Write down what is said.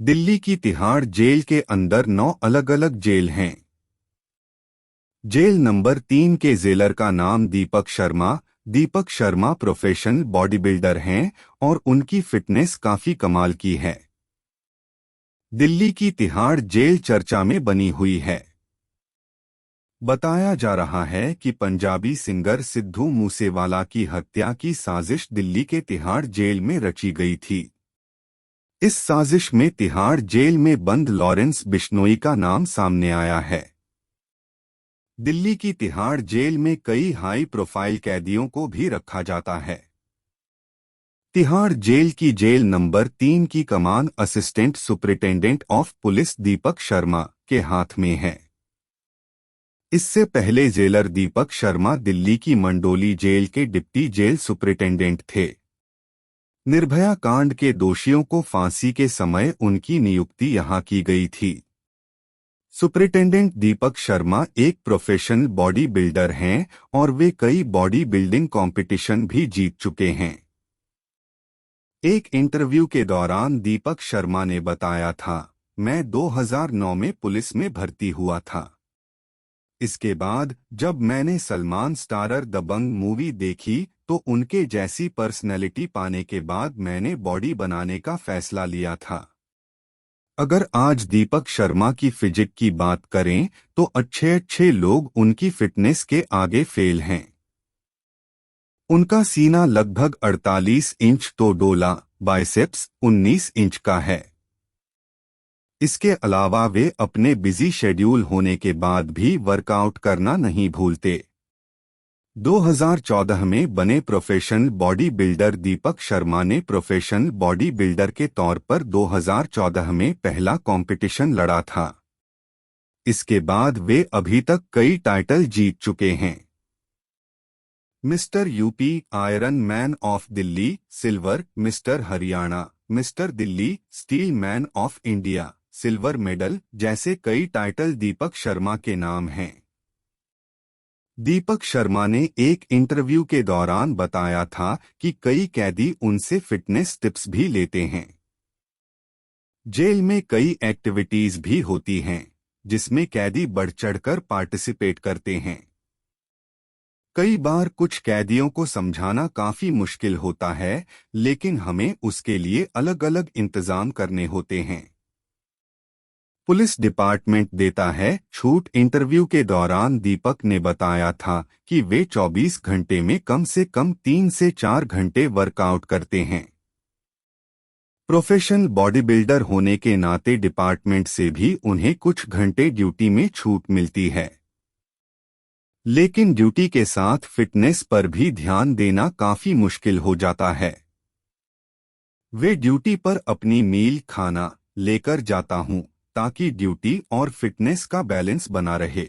दिल्ली की तिहाड़ जेल के अंदर 9 अलग अलग जेल हैं। जेल नंबर 3 के जेलर का नाम Deepak Sharma. Deepak Sharma professional body builder हैं और उनकी फिटनेस काफी कमाल की है। दिल्ली की तिहाड़ जेल चर्चा में बनी हुई है। बताया जा रहा है कि पंजाबी सिंगर सिद्धू मूसेवाला की हत्या की साजिश दिल्ली के तिहाड़ जेल में रची गई थी। इस साजिश में तिहाड़ जेल में बंद लॉरेंस बिश्नोई का नाम सामने आया है। दिल्ली की तिहाड़ जेल में कई हाई प्रोफाइल कैदियों को भी रखा जाता है। तिहाड़ जेल की जेल नंबर 3 की कमान assistant superintendent of police Deepak Sharma के हाथ में है। इससे पहले जेलर दीपक शर्मा दिल्ली की मंडोली जेल के डिप्टी जेल सुपरिटेंडेंट थे। निर्भया कांड के दोषियों को फांसी के समय उनकी नियुक्ति यहां की गई थी। सुपरिटेंडेंट दीपक शर्मा एक प्रोफेशनल बॉडी बिल्डर हैं और वे कई बॉडी बिल्डिंग कंपटीशन भी जीत चुके हैं। एक इंटरव्यू के दौरान दीपक शर्मा ने बताया था, मैं 2009 में पुलिस में भर्ती हुआ था। इसके बाद जब मैंने सलमान स्टारर दबंग मूवी देखी तो उनके जैसी पर्सनैलिटी पाने के बाद मैंने बॉडी बनाने का फैसला लिया था। अगर आज दीपक शर्मा की फिजिक की बात करें तो अच्छे अच्छे लोग उनकी फिटनेस के आगे फेल हैं। उनका सीना लगभग 48 इंच तो डोला बाइसेप्स 19 इंच का है। इसके अलावा वे अपने बिजी शेड्यूल होने के बाद भी वर्कआउट करना नहीं भूलते। 2014 में बने professional body builder Deepak Sharma ने प्रोफेशनल बॉडी बिल्डर के तौर पर 2014 में पहला कंपटीशन लड़ा था। इसके बाद वे अभी तक कई टाइटल जीत चुके हैं। Mister UP iron man of Delhi silver, mister Haryana, mister Delhi steel man of India silver medal जैसे कई टाइटल दीपक शर्मा के नाम हैं। दीपक शर्मा ने एक इंटरव्यू के दौरान बताया था कि कई कैदी उनसे फिटनेस टिप्स भी लेते हैं। जेल में कई एक्टिविटीज भी होती हैं जिसमें कैदी बढ़ चढ़कर पार्टिसिपेट करते हैं। कई बार कुछ कैदियों को समझाना काफी मुश्किल होता है, लेकिन हमें उसके लिए अलग अलग इंतजाम करने होते हैं। पुलिस डिपार्टमेंट देता है छूट। इंटरव्यू के दौरान दीपक ने बताया था कि वे 24 घंटे में कम से कम 3 से 4 घंटे वर्कआउट करते हैं। प्रोफेशनल बॉडी बिल्डर होने के नाते डिपार्टमेंट से भी उन्हें कुछ घंटे ड्यूटी में छूट मिलती है, लेकिन ड्यूटी के साथ फिटनेस पर भी ध्यान देना काफी मुश्किल हो जाता है। वे ड्यूटी पर अपनी मील खाना लेकर जाता हूं ताकि ड्यूटी और फिटनेस का बैलेंस बना रहे।